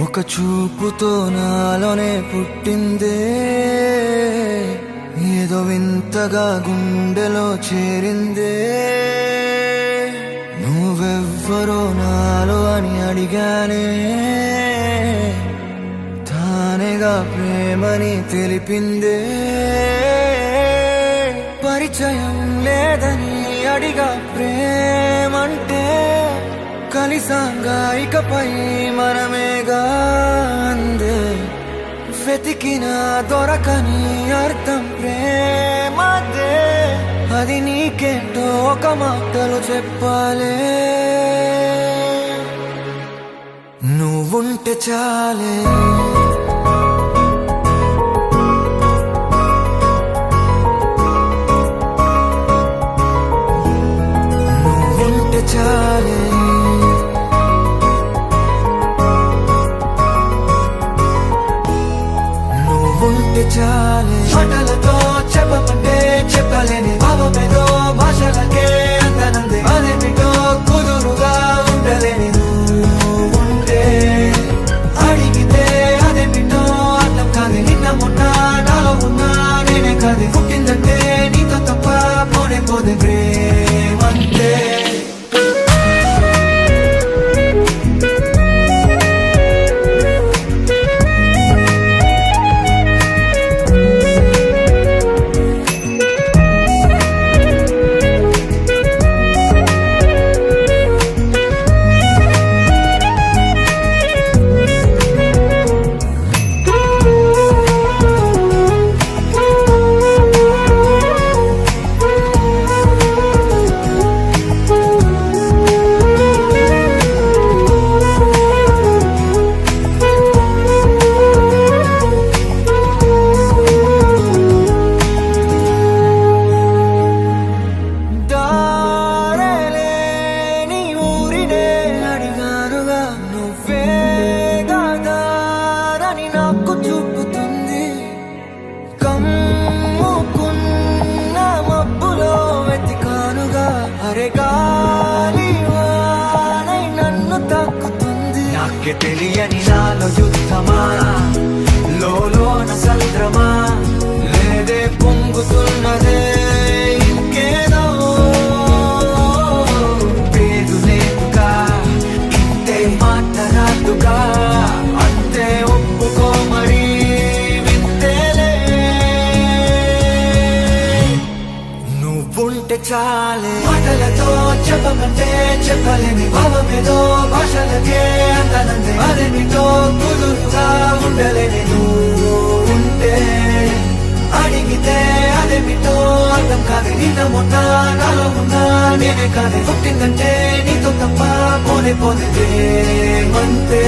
ఒక చూపుతో నాలోనే పుట్టిందే, ఏదో వింతగా గుండెలో చేరిందే. నువ్వెవ్వరో నాలో అని అడిగానే, తానేగా ప్రేమని తెలిపిందే. పరిచయం లేదని అడిగా ప్రేమంటే, కలిసాంగా ఇకపై మనమేగా అందే. వెతికిన దొరకని అర్థం ప్రేమదే, అది నీకేంటో ఒక మాటలు చెప్పాలే. నువ్వుంటే చాలే, నువ్వుంటే చాలే, నువ్వుంటే చాలే. మాటలతో చెప్పమంటే చెప్పలేని భావమేదో భాషలకే అందనందే. అదేమిటో కుదురుగా ఉండలేని నువ్వుంటే, అడిగితే అదేమిటో అర్థం కాదు. నిన్న మొన్న నాలో ఉన్నా నేనే కాదు. పుట్టిందంటే నీతో తప్ప పోనే పోదే ప్రేమంతే. అరే గాలి వానై నన్ను తాకుతుంది. నాకే తెలియని నాలో యుద్ధమా, లోన సంద్రమా, లేదే పొంగుతున్నదే ఇంకేదో. పేరు లేదుగా ఇంతే మాట రాదుగా, అంతే ఒప్పుకో మరి వింతేలే. నువ్వుంటే చాలే, మాటలతో చెప్పమంటే చెప్పలేని భావమేదో భాషలకే అందనందే. అదేమిటో కుదురుగా ఉండలేని నువ్వుంటే, అడిగితే అదేమిటో అర్థం కాదు. నిన్న మొన్న నాలో ఉన్నా నేనే కాదు. పుట్టిందంటే నీతో తప్ప పోనే పోతే ప్రేమంతే.